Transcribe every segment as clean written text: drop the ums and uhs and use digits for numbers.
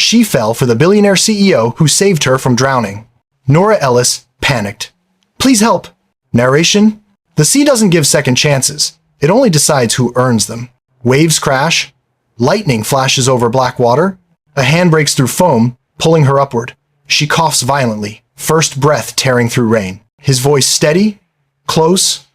She fell for the billionaire CEO who saved her from drowning. Nora Ellis panicked. Please help. Narration: the sea doesn't give second chances. It only decides who earns them. Waves crash. Lightning flashes over black water. A hand breaks through foam, pulling her upward. She coughs violently, first breath tearing through rain. His voice steady, close,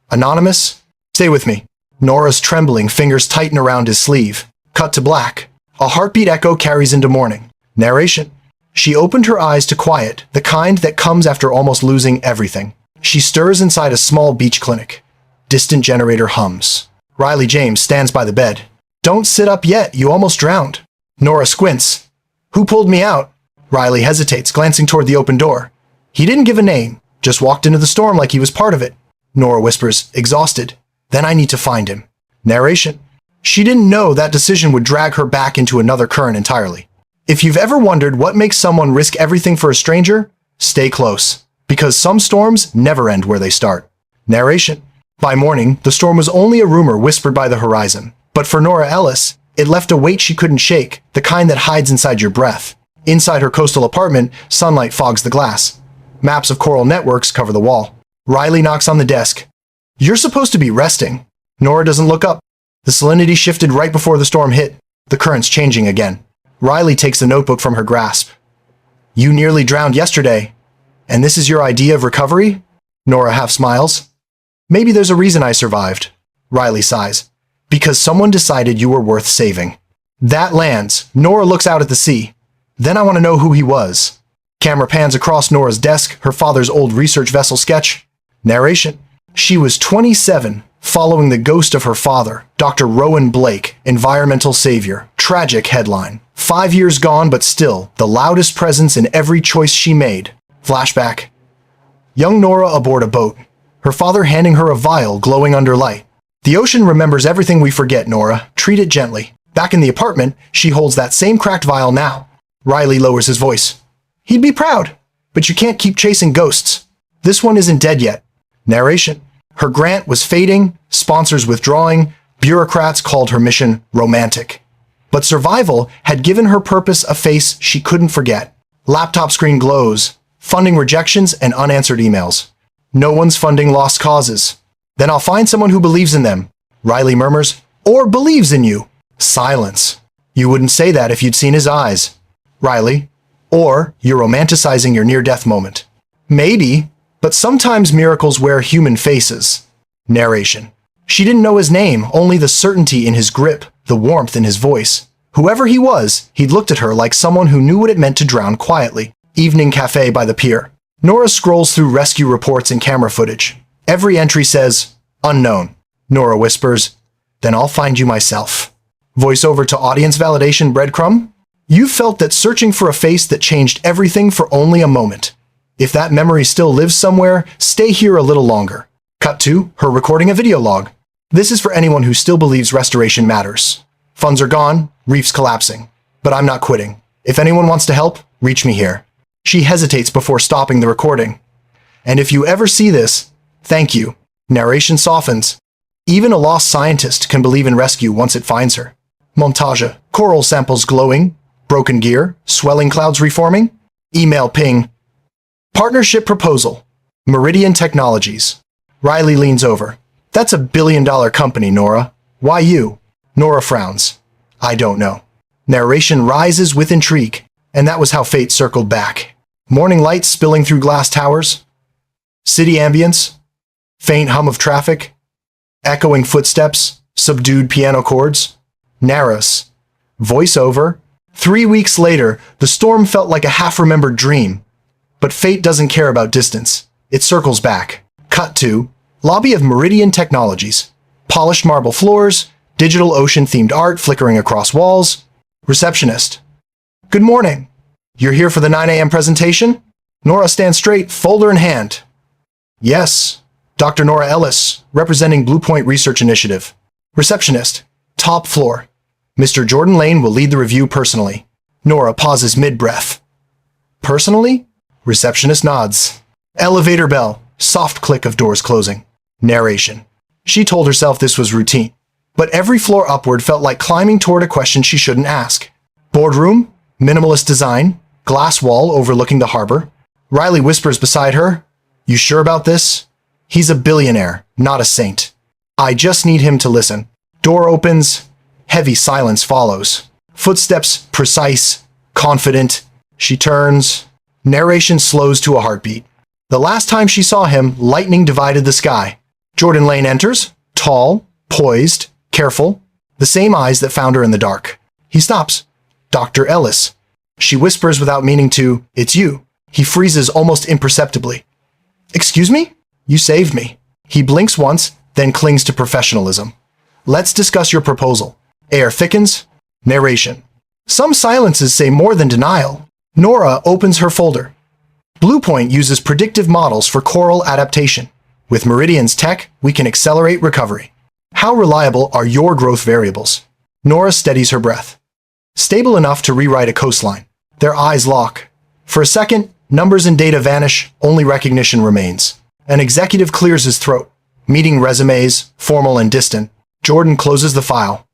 anonymous. Stay with me. Nora's trembling fingers tighten around his sleeve. Cut to black. A heartbeat echo carries into morning. Narration: she opened her eyes to quiet, the kind that comes after almost losing everything. She stirs inside a small beach clinic. Distant generator hums. Riley James stands by the bed. Don't sit up yet, you almost drowned. Nora squints. Who pulled me out? Riley hesitates, glancing toward the open door. He didn't give a name, just walked into the storm like he was part of it. Nora whispers, exhausted. Then I need to find him. Narration: she didn't know that decision would drag her back into another current entirely. If you've ever wondered what makes someone risk everything for a stranger, stay close, because some storms never end where they start. Narration: by morning, the storm was only a rumor whispered by the horizon. But for Nora Ellis, it left a weight she couldn't shake, the kind that hides inside your breath. Inside her coastal apartment, sunlight fogs the glass. Maps of coral networks cover the wall. Riley knocks on the desk. You're supposed to be resting. Nora doesn't look up. The salinity shifted right before the storm hit. The current's changing again. Riley takes the notebook from her grasp. You nearly drowned yesterday. And this is your idea of recovery? Nora half smiles. Maybe there's a reason I survived. Riley sighs. Because someone decided you were worth saving. That lands. Nora looks out at the sea. Then I want to know who he was. Camera pans across Nora's desk, her father's old research vessel sketch. Narration: she was 27, following the ghost of her father, Dr. Rowan Blake, environmental savior. Tragic headline. 5 years gone, but still, the loudest presence in every choice she made. Flashback. Young Nora aboard a boat, her father handing her a vial glowing under light. The ocean remembers everything we forget, Nora. Treat it gently. Back in the apartment, she holds that same cracked vial now. Riley lowers his voice. He'd be proud, but you can't keep chasing ghosts. This one isn't dead yet. Narration: her grant was fading, sponsors withdrawing, bureaucrats called her mission romantic. But survival had given her purpose a face she couldn't forget. Laptop screen glows, funding rejections and unanswered emails. No one's funding lost causes. Then I'll find someone who believes in them. Riley murmurs, or believes in you. Silence. You wouldn't say that if you'd seen his eyes. Riley, or you're romanticizing your near-death moment. Maybe, but sometimes miracles wear human faces. Narration: she didn't know his name, only the certainty in his grip, the warmth in his voice. Whoever he was, he'd looked at her like someone who knew what it meant to drown quietly. Evening cafe by the pier. Nora scrolls through rescue reports and camera footage. Every entry says, unknown. Nora whispers, then I'll find you myself. Voiceover to audience validation breadcrumb? You felt that searching for a face that changed everything for only a moment. If that memory still lives somewhere, stay here a little longer. Cut to her recording a video log. This is for anyone who still believes restoration matters. Funds are gone, reefs collapsing. But I'm not quitting. If anyone wants to help, reach me here. She hesitates before stopping the recording. And if you ever see this, thank you. Narration softens. Even a lost scientist can believe in rescue once it finds her. Montage. Coral samples glowing. Broken gear. Swelling clouds reforming. Email ping. Partnership proposal. Meridian Technologies. Riley leans over. That's a billion-dollar company, Nora. Why you? Nora frowns. I don't know. Narration rises with intrigue. And that was how fate circled back. Morning lights spilling through glass towers. City ambience. Faint hum of traffic. Echoing footsteps. Subdued piano chords. Narros. Voiceover. 3 weeks later, the storm felt like a half-remembered dream. But fate doesn't care about distance. It circles back. Cut to lobby of Meridian Technologies. Polished marble floors. Digital ocean-themed art flickering across walls. Receptionist. Good morning. You're here for the 9 a.m. presentation? Nora stands straight, folder in hand. Yes. Dr. Nora Ellis, representing Blue Point Research Initiative. Receptionist. Top floor. Mr. Jordan Lane will lead the review personally. Nora pauses mid-breath. Personally? Receptionist nods. Elevator bell. Soft click of doors closing. Narration. She told herself this was routine. But every floor upward felt like climbing toward a question she shouldn't ask. Boardroom? Minimalist design, glass wall overlooking the harbor. Riley whispers beside her, "You sure about this? He's a billionaire, not a saint. I just need him to listen." Door opens. Heavy silence follows. Footsteps precise, confident. She turns. Narration slows to a heartbeat. The last time she saw him, lightning divided the sky. Jordan Lane enters, tall, poised, careful, the same eyes that found her in the dark. He stops. "Dr. Ellis." She whispers without meaning to, "It's you." He freezes almost imperceptibly. "Excuse me? You saved me." He blinks once, then clings to professionalism. "Let's discuss your proposal." Air thickens. Narration. Some silences say more than denial. Nora opens her folder. Bluepoint uses predictive models for coral adaptation. With Meridian's tech, we can accelerate recovery. How reliable are your growth variables? Nora steadies her breath. Stable enough to rewrite a coastline. Their eyes lock. For a second, numbers and data vanish, only recognition remains. An executive clears his throat. Meeting resumes, formal and distant. Jordan closes the file.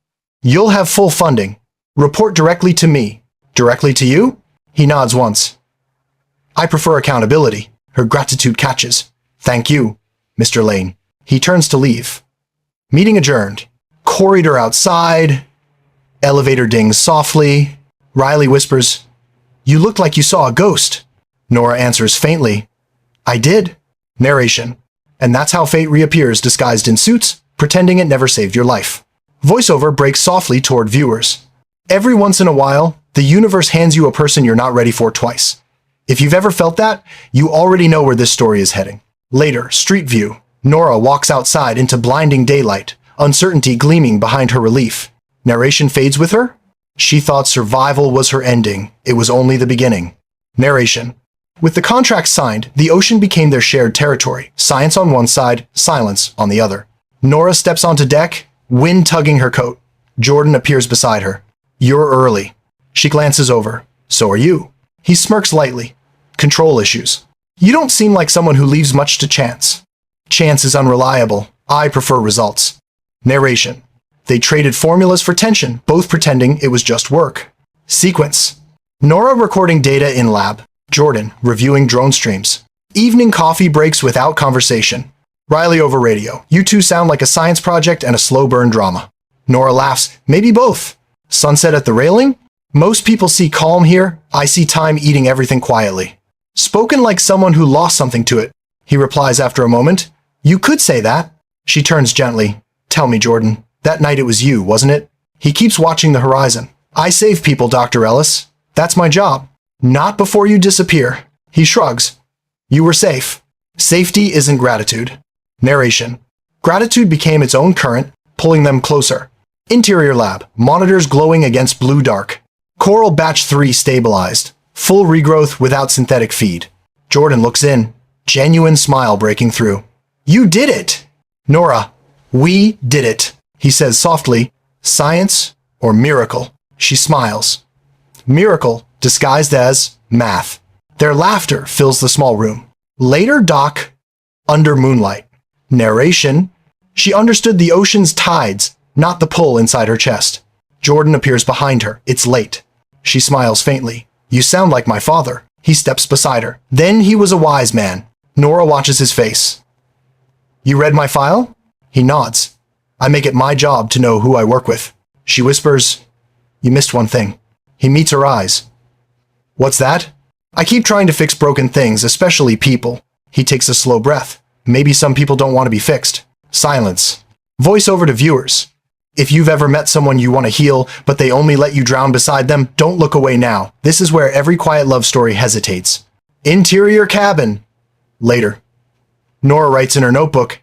"You'll have full funding. Report directly to me." "Directly to you?" He nods once. "I prefer accountability." Her gratitude catches. "Thank you, Mr. Lane." He turns to leave. Meeting adjourned. Corridor outside. Elevator dings softly. Riley whispers, "You looked like you saw a ghost." Nora answers faintly, "I did." Narration. And that's how fate reappears disguised in suits, pretending it never saved your life. Voiceover breaks softly toward viewers. Every once in a while, the universe hands you a person you're not ready for twice. If you've ever felt that, you already know where this story is heading. Later, street view. Nora walks outside into blinding daylight, uncertainty gleaming behind her relief. Narration fades with her. She thought survival was her ending. It was only the beginning. Narration. With the contract signed, the ocean became their shared territory. Science on one side, silence on the other. Nora steps onto deck, wind tugging her coat. Jordan appears beside her. "You're early." She glances over. "So are you." He smirks lightly. "Control issues. You don't seem like someone who leaves much to chance." "Chance is unreliable. I prefer results." Narration. They traded formulas for tension, both pretending it was just work. Sequence. Nora recording data in lab. Jordan reviewing drone streams. Evening coffee breaks without conversation. Riley over radio. "You two sound like a science project and a slow burn drama." Nora laughs. "Maybe both." Sunset at the railing? "Most people see calm here. I see time eating everything quietly." Spoken like someone who lost something to it. He replies after a moment. "You could say that." She turns gently. "Tell me, Jordan, that night it was you, wasn't it?" He keeps watching the horizon. "I save people, Dr. Ellis. That's my job." "Not before you disappear." He shrugs. "You were safe." Safety isn't gratitude. Narration. Gratitude became its own current, pulling them closer. Interior lab. Monitors glowing against blue dark. Coral batch 3 stabilized. Full regrowth without synthetic feed. Jordan looks in. Genuine smile breaking through. "You did it!" Nora. "We did it," he says softly. "Science or miracle?" She smiles. Miracle disguised as math. Their laughter fills the small room. Later, Doc, under moonlight. Narration. She understood the ocean's tides, not the pull inside her chest. Jordan appears behind her. It's late. She smiles faintly. "You sound like my father." He steps beside her. "Then he was a wise man." Nora watches his face. "You read my file?" He nods. "I make it my job to know who I work with." She whispers, "You missed one thing." He meets her eyes. "What's that?" "I keep trying to fix broken things, especially people." He takes a slow breath. "Maybe some people don't want to be fixed." Silence. Voice over to viewers. If you've ever met someone you want to heal, but they only let you drown beside them, don't look away now. This is where every quiet love story hesitates. Interior cabin. Later. Nora writes in her notebook,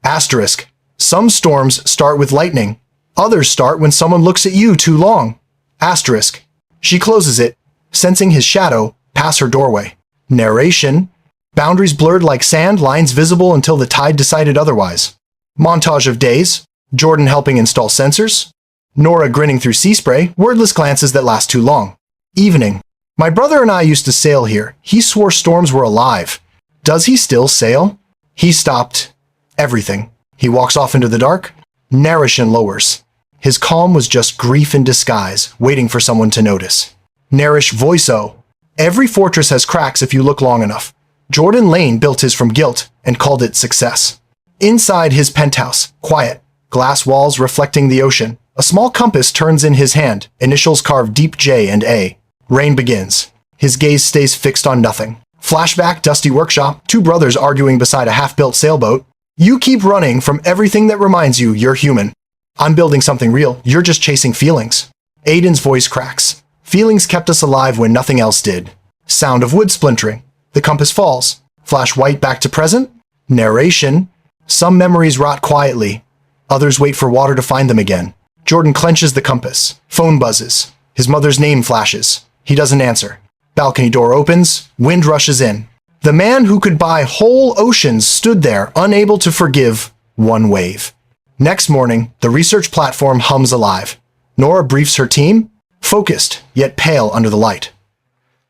Asterisk. Some storms start with lightning. Others start when someone looks at you too long. Asterisk. She closes it, sensing his shadow pass her doorway. Narration. Boundaries blurred like sand, lines visible until the tide decided otherwise. Montage of days. Jordan helping install sensors. Nora grinning through sea spray, wordless glances that last too long. Evening. My brother and I used to sail here. He swore storms were alive. Does he still sail? He stopped everything. He walks off into the dark. Narration lowers. His calm was just grief in disguise, waiting for someone to notice. Narish voice-o. Every fortress has cracks if you look long enough. Jordan Lane built his from guilt and called it success. Inside his penthouse, quiet, glass walls reflecting the ocean. A small compass turns in his hand, initials carved deep J and A. Rain begins. His gaze stays fixed on nothing. Flashback, dusty workshop, two brothers arguing beside a half-built sailboat. You keep running from everything that reminds you you're human. I'm building something real, you're just chasing feelings. Aiden's voice cracks. Feelings kept us alive when nothing else did. Sound of wood splintering. The compass falls. Flash white back to present. Narration. Some memories rot quietly. Others wait for water to find them again. Jordan clenches the compass. Phone buzzes. His mother's name flashes. He doesn't answer. Balcony door opens. Wind rushes in. The man who could buy whole oceans stood there, unable to forgive one wave. Next morning, the research platform hums alive. Nora briefs her team, focused, yet pale under the light.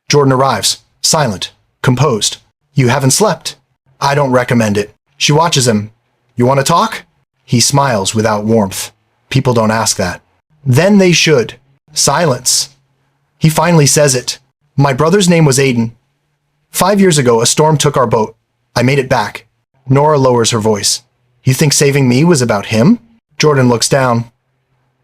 Jordan arrives, silent, composed. You haven't slept. I don't recommend it. She watches him. You want to talk? He smiles without warmth. People don't ask that. Then they should. Silence. He finally says it. My brother's name was Aiden. 5 years ago, a storm took our boat. I made it back. Nora lowers her voice. You think saving me was about him? Jordan looks down.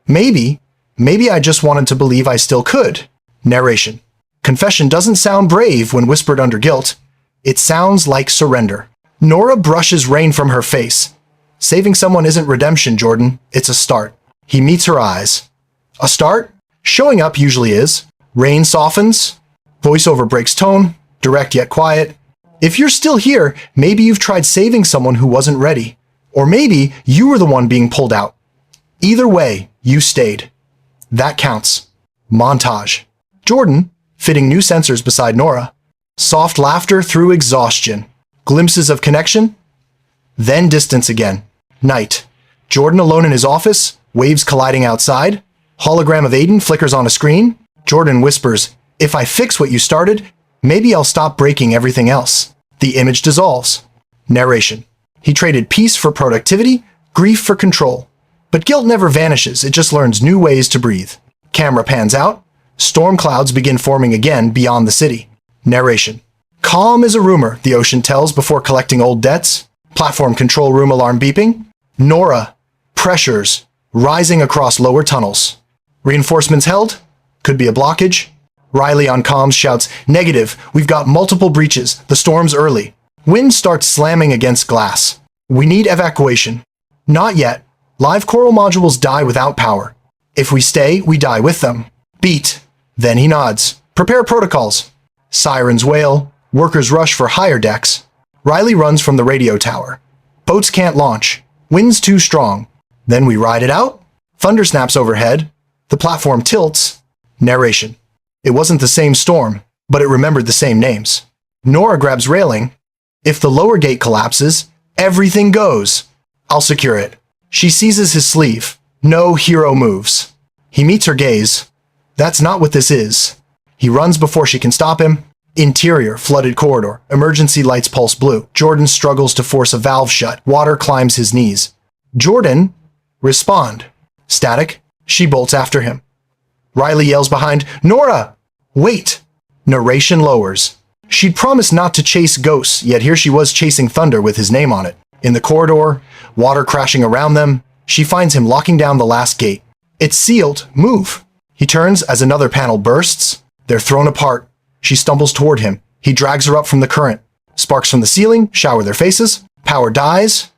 Maybe I just wanted to believe I still could. Narration. Confession doesn't sound brave when whispered under guilt. It sounds like surrender. Nora brushes rain from her face. Saving someone isn't redemption, Jordan. It's a start. He meets her eyes. A start? Showing up usually is. Rain softens. Voiceover breaks tone. Direct yet quiet. If you're still here, maybe you've tried saving someone who wasn't ready. Or maybe you were the one being pulled out. Either way, you stayed. That counts. Montage. Jordan, fitting new sensors beside Nora. Soft laughter through exhaustion. Glimpses of connection. Then distance again. Night. Jordan alone in his office, waves colliding outside. Hologram of Aiden flickers on a screen. Jordan whispers, if I fix what you started, maybe I'll stop breaking everything else. The image dissolves. Narration. He traded peace for productivity, grief for control. But guilt never vanishes, it just learns new ways to breathe. Camera pans out. Storm clouds begin forming again beyond the city. Narration. Calm as a rumor, the ocean tells before collecting old debts. Platform control room alarm beeping. Nora. Pressures. Rising across lower tunnels. Reinforcements held. Could be a blockage. Riley on comms shouts, negative, we've got multiple breaches, the storm's early. Wind starts slamming against glass. We need evacuation. Not yet. Live coral modules die without power. If we stay, we die with them. Beat. Then he nods. Prepare protocols. Sirens wail. Workers rush for higher decks. Riley runs from the radio tower. Boats can't launch. Wind's too strong. Then we ride it out. Thunder snaps overhead. The platform tilts. Narration. It wasn't the same storm, but it remembered the same names. Nora grabs railing. If the lower gate collapses, everything goes. I'll secure it. She seizes his sleeve. No hero moves. He meets her gaze. That's not what this is. He runs before she can stop him. Interior, flooded corridor. Emergency lights pulse blue. Jordan struggles to force a valve shut. Water climbs his knees. Jordan, respond. Static. She bolts after him. Riley yells behind, Nora! Wait! Narration lowers. She'd promised not to chase ghosts, yet here she was chasing thunder with his name on it. In the corridor, water crashing around them, she finds him locking down the last gate. It's sealed. Move. He turns as another panel bursts. They're thrown apart. She stumbles toward him. He drags her up from the current. Sparks from the ceiling shower their faces. Power dies.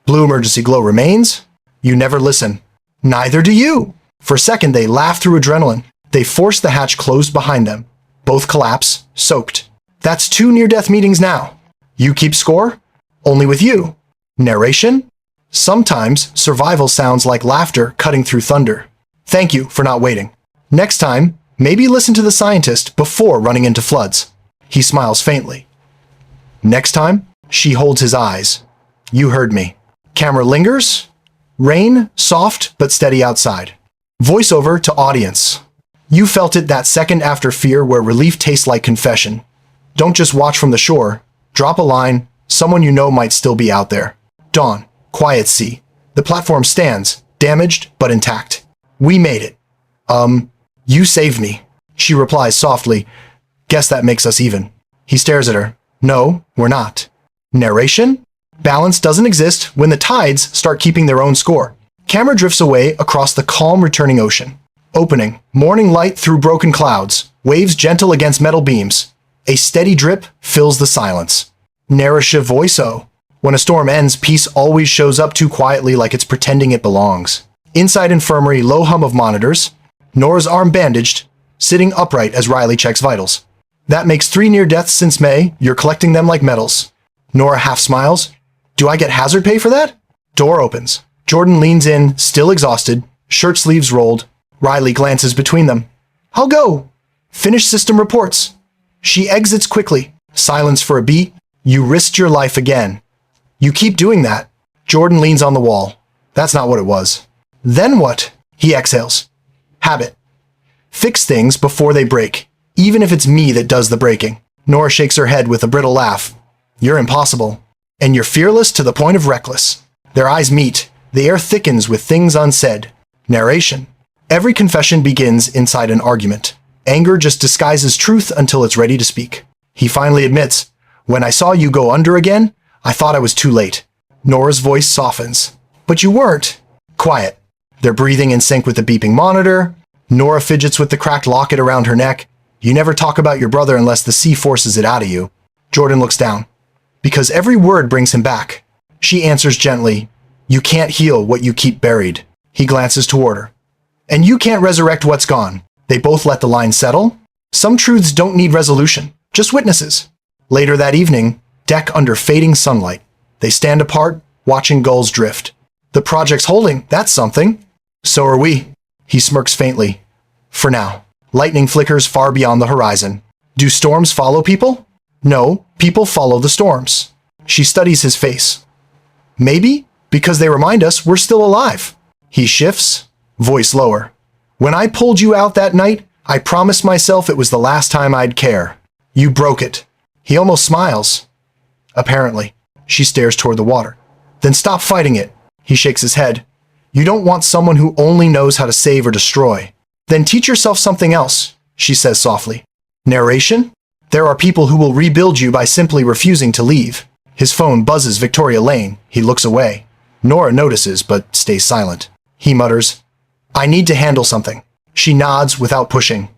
Blue emergency glow remains. You never listen. Neither do you. For a second, they laugh through adrenaline. They force the hatch closed behind them. Both collapse, soaked. That's 2 near-death meetings now. You keep score? Only with you. Narration? Sometimes survival sounds like laughter cutting through thunder. Thank you for not waiting. Next time, maybe listen to the scientist before running into floods. He smiles faintly. Next time, she holds his eyes. You heard me. Camera lingers. Rain, soft but steady outside. Voiceover to audience. You felt it that second after fear where relief tastes like confession. Don't just watch from the shore. Drop a line. Someone you know might still be out there. Dawn. Quiet sea. The platform stands, damaged but intact. We made it. You saved me. She replies softly, "Guess that makes us even." He stares at her. "No, we're not." Narration? Balance doesn't exist when the tides start keeping their own score. Camera drifts away across the calm returning ocean. Opening, morning light through broken clouds, waves gentle against metal beams. A steady drip fills the silence. Narrative voice-o. When a storm ends, peace always shows up too quietly like it's pretending it belongs. Inside infirmary, low hum of monitors. Nora's arm bandaged, sitting upright as Riley checks vitals. "That makes 3 near deaths since May. You're collecting them like medals." Nora half smiles. "Do I get hazard pay for that?" Door opens. Jordan leans in, still exhausted, shirt sleeves rolled. Riley glances between them. "I'll go." Finish system reports. She exits quickly. Silence for a beat. "You risked your life again." "You keep doing that." Jordan leans on the wall. "That's not what it was." "Then what?" He exhales. "Habit. Fix things before they break, even if it's me that does the breaking." Nora shakes her head with a brittle laugh. "You're impossible. And you're fearless to the point of reckless." Their eyes meet. The air thickens with things unsaid. Narration. Every confession begins inside an argument. Anger just disguises truth until it's ready to speak. He finally admits, "When I saw you go under again, I thought I was too late." Nora's voice softens. "But you weren't." Quiet. They're breathing in sync with the beeping monitor. Nora fidgets with the cracked locket around her neck. "You never talk about your brother unless the sea forces it out of you." Jordan looks down. "Because every word brings him back." She answers gently, "You can't heal what you keep buried." He glances toward her. "And you can't resurrect what's gone." They both let the line settle. Some truths don't need resolution, just witnesses. Later that evening, deck under fading sunlight. They stand apart, watching gulls drift. "The project's holding, that's something." "So are we." He smirks faintly. "For now." Lightning flickers far beyond the horizon. "Do storms follow people?" "No, people follow the storms." She studies his face. "Maybe, because they remind us we're still alive." He shifts, voice lower. "When I pulled you out that night, I promised myself it was the last time I'd care. You broke it." He almost smiles. "Apparently." She stares toward the water. "Then stop fighting it." He shakes his head. "You don't want someone who only knows how to save or destroy." "Then teach yourself something else," she says softly. Narration? There are people who will rebuild you by simply refusing to leave. His phone buzzes Victoria Lane. He looks away. Nora notices, but stays silent. He mutters, "I need to handle something." She nods without pushing.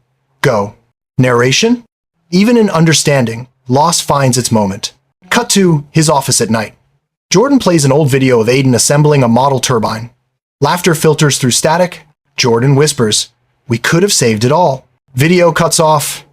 "Go." Narration? Even in understanding, loss finds its moment. Cut to his office at night. Jordan plays an old video of Aiden assembling a model turbine. Laughter filters through static. Jordan whispers, "We could have saved it all." Video cuts off.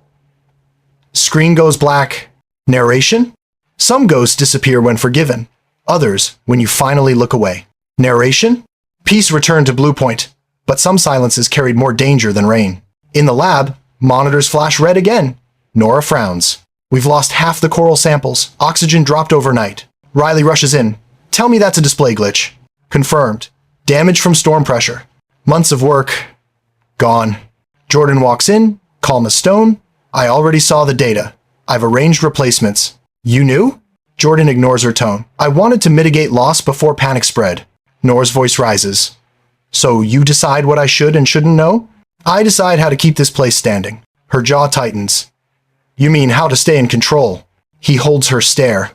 Screen goes black. Narration? Some ghosts disappear when forgiven. Others, when you finally look away. Narration? Peace returned to Blue Point, but some silences carried more danger than rain. In the lab, monitors flash red again. Nora frowns. "We've lost half the coral samples. Oxygen dropped overnight." Riley rushes in. "Tell me that's a display glitch." Confirmed. Damage from storm pressure. Months of work. Gone. Jordan walks in, calm as stone. "I already saw the data. I've arranged replacements." "You knew?" Jordan ignores her tone. "I wanted to mitigate loss before panic spread." Nora's voice rises. "So you decide what I should and shouldn't know?" "I decide how to keep this place standing." Her jaw tightens. "You mean how to stay in control?" He holds her stare.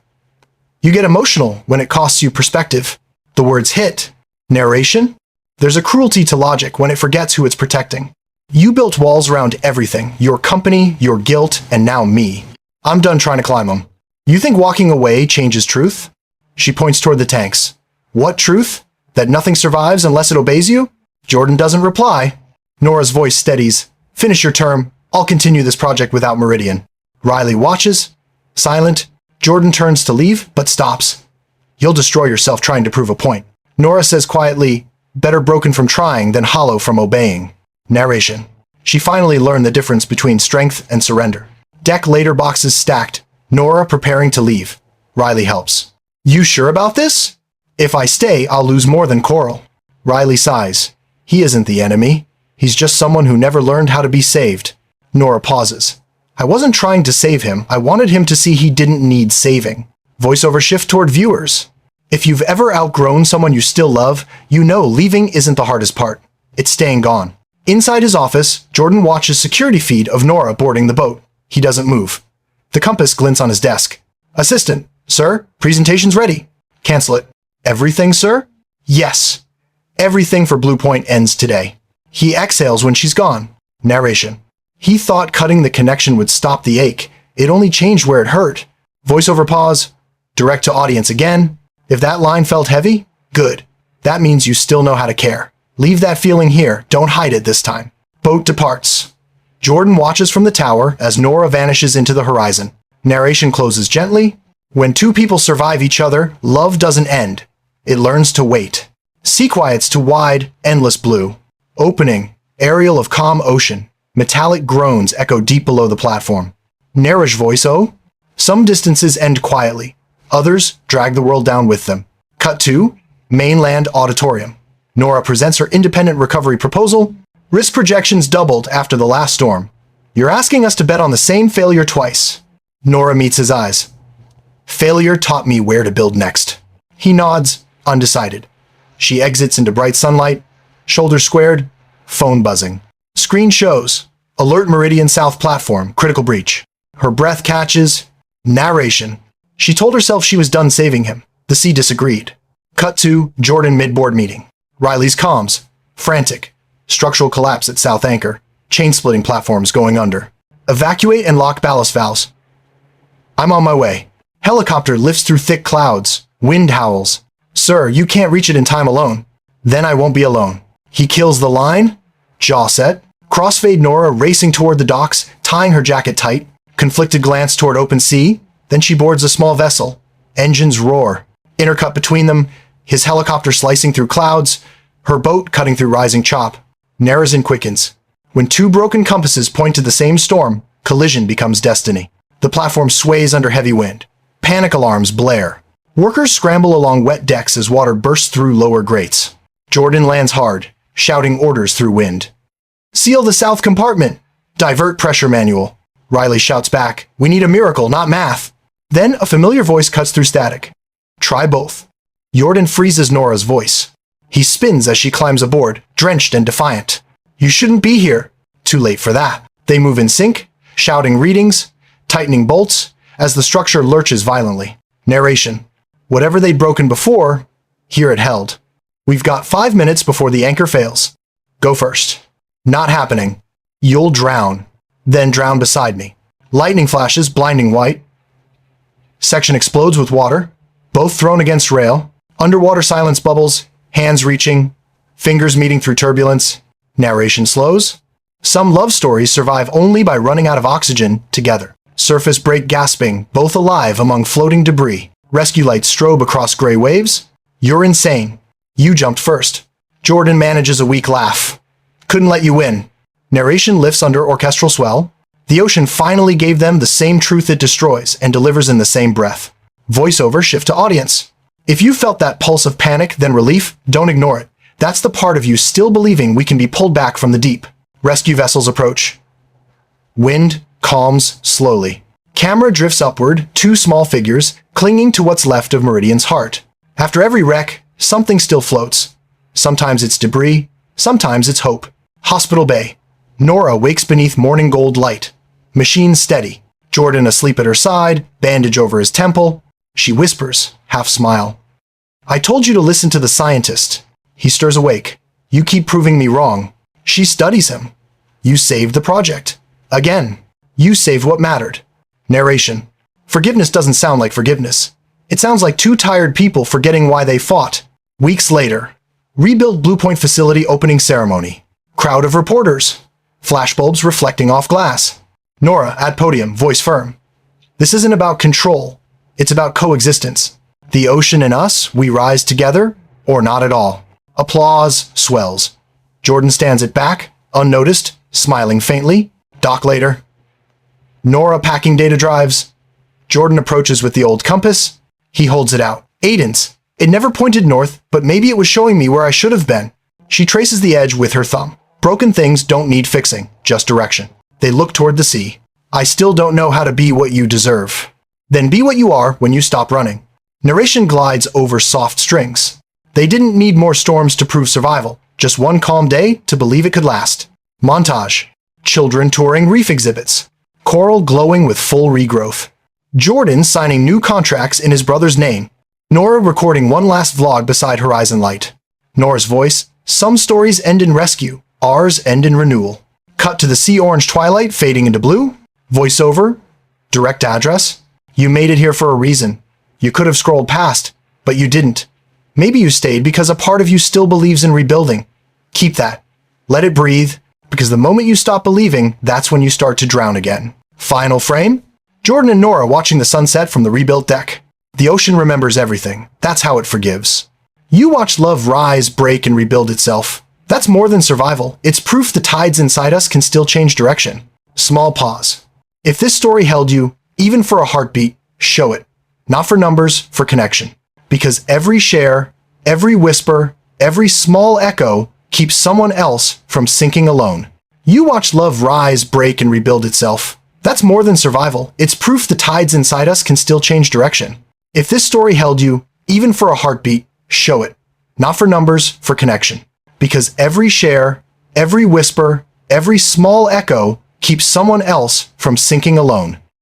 "You get emotional when it costs you perspective." The words hit. Narration? There's a cruelty to logic when it forgets who it's protecting. You built walls around everything. Your company, your guilt, and now me. I'm done trying to climb them. You think walking away changes truth? She points toward the tanks. What truth? That nothing survives unless it obeys you? Jordan doesn't reply. Nora's voice steadies. Finish your term. I'll continue this project without Meridian. Riley watches. Silent. Jordan turns to leave, but stops. You'll destroy yourself trying to prove a point. Nora says quietly, better broken from trying than hollow from obeying. Narration. She finally learned the difference between strength and surrender. Deck later boxes stacked. Nora preparing to leave. Riley helps. You sure about this? If I stay, I'll lose more than Coral. Riley sighs. He isn't the enemy. He's just someone who never learned how to be saved. Nora pauses. I wasn't trying to save him. I wanted him to see he didn't need saving. Voiceover shift toward viewers. If you've ever outgrown someone you still love, you know leaving isn't the hardest part. It's staying gone. Inside his office, Jordan watches security feed of Nora boarding the boat. He doesn't move. The compass glints on his desk. Assistant, sir, presentation's ready. Cancel it. Everything, sir? Yes. Everything for Blue Point ends today. He exhales when she's gone. Narration. He thought cutting the connection would stop the ache. It only changed where it hurt. Voiceover pause. Direct to audience again. If that line felt heavy, good. That means you still know how to care. Leave that feeling here. Don't hide it this time. Boat departs. Jordan watches from the tower as Nora vanishes into the horizon. Narration closes gently. When two people survive each other, love doesn't end. It learns to wait. Sea quiets to wide, endless blue. Opening. Aerial of calm ocean. Metallic groans echo deep below the platform. Narish voice, oh? Some distances end quietly. Others drag the world down with them. Cut to mainland auditorium. Nora presents her independent recovery proposal. Risk projections doubled after the last storm. You're asking us to bet on the same failure twice. Nora meets his eyes. Failure taught me where to build next. He nods, undecided. She exits into bright sunlight, shoulders squared, phone buzzing. Screen shows. Alert Meridian South platform, critical breach. Her breath catches. Narration. She told herself she was done saving him. The sea disagreed. Cut to Jordan mid-board meeting. Riley's comms. Frantic. Structural collapse at South Anchor. Chain-splitting platforms going under. Evacuate and lock ballast valves. I'm on my way. Helicopter lifts through thick clouds. Wind howls. Sir, you can't reach it in time alone. Then I won't be alone. He kills the line. Jaw set. Crossfade Nora racing toward the docks, tying her jacket tight. Conflicted glance toward open sea. Then she boards a small vessel. Engines roar. Intercut between them. His helicopter slicing through clouds. Her boat cutting through rising chop. Narration quickens. When two broken compasses point to the same storm, collision becomes destiny. The platform sways under heavy wind. Panic alarms blare. Workers scramble along wet decks as water bursts through lower grates. Jordan lands hard, shouting orders through wind. Seal the south compartment. Divert pressure manual. Riley shouts back, we need a miracle, not math. Then a familiar voice cuts through static. Try both. Jordan freezes Nora's voice. He spins as she climbs aboard, drenched and defiant. You shouldn't be here. Too late for that. They move in sync, shouting readings, tightening bolts, as the structure lurches violently. Narration. Whatever they'd broken before, here it held. We've got 5 minutes before the anchor fails. Go first. Not happening. You'll drown. Then drown beside me. Lightning flashes, blinding white. Section explodes with water, both thrown against rail. Underwater silence bubbles, hands reaching, fingers meeting through turbulence. Narration slows. Some love stories survive only by running out of oxygen together. Surface break gasping, both alive among floating debris. Rescue lights strobe across gray waves. You're insane. You jumped first. Jordan manages a weak laugh. Couldn't let you win. Narration lifts under orchestral swell. The ocean finally gave them the same truth it destroys and delivers in the same breath. Voiceover shift to audience. If you felt that pulse of panic, then relief, don't ignore it. That's the part of you still believing we can be pulled back from the deep. Rescue vessels approach. Wind calms slowly. Camera drifts upward, two small figures, clinging to what's left of Meridian's heart. After every wreck, something still floats. Sometimes it's debris, sometimes it's hope. Hospital Bay. Nora wakes beneath morning gold light. Machine steady. Jordan asleep at her side, bandage over his temple. She whispers, half smile. I told you to listen to the scientist. He stirs awake. You keep proving me wrong. She studies him. You saved the project. Again. You saved what mattered. Narration. Forgiveness doesn't sound like forgiveness. It sounds like two tired people forgetting why they fought. Weeks later. Rebuild Blue Point facility opening ceremony. Crowd of reporters. Flashbulbs reflecting off glass. Nora at podium, voice firm. This isn't about control. It's about coexistence. The ocean and us, we rise together, or not at all. Applause swells. Jordan stands it back, unnoticed, smiling faintly. Doc later. Nora packing data drives. Jordan approaches with the old compass. He holds it out. Aiden's. It never pointed north, but maybe it was showing me where I should have been. She traces the edge with her thumb. Broken things don't need fixing, just direction. They look toward the sea. I still don't know how to be what you deserve. Then be what you are when you stop running. Narration glides over soft strings. They didn't need more storms to prove survival, just one calm day to believe it could last. Montage. Children touring reef exhibits. Coral glowing with full regrowth. Jordan signing new contracts in his brother's name. Nora recording one last vlog beside Horizon Light. Nora's voice, some stories end in rescue, ours end in renewal. Cut to the sea orange twilight fading into blue. Voiceover, direct address. You made it here for a reason. You could have scrolled past, but you didn't. Maybe you stayed because a part of you still believes in rebuilding. Keep that. Let it breathe, because the moment you stop believing, that's when you start to drown again. Final frame? Jordan and Nora watching the sunset from the rebuilt deck. The ocean remembers everything. That's how it forgives. You watch love rise, break, and rebuild itself. That's more than survival. It's proof the tides inside us can still change direction. Small pause. If this story held you, even for a heartbeat, show it. Not for numbers, for connection. Because every share, every whisper, every small echo keeps someone else from sinking alone. You watch love rise, break, and rebuild itself. That's more than survival. It's proof the tides inside us can still change direction. If this story held you, even for a heartbeat, show it. Not for numbers, for connection. Because every share, every whisper, every small echo keeps someone else from sinking alone.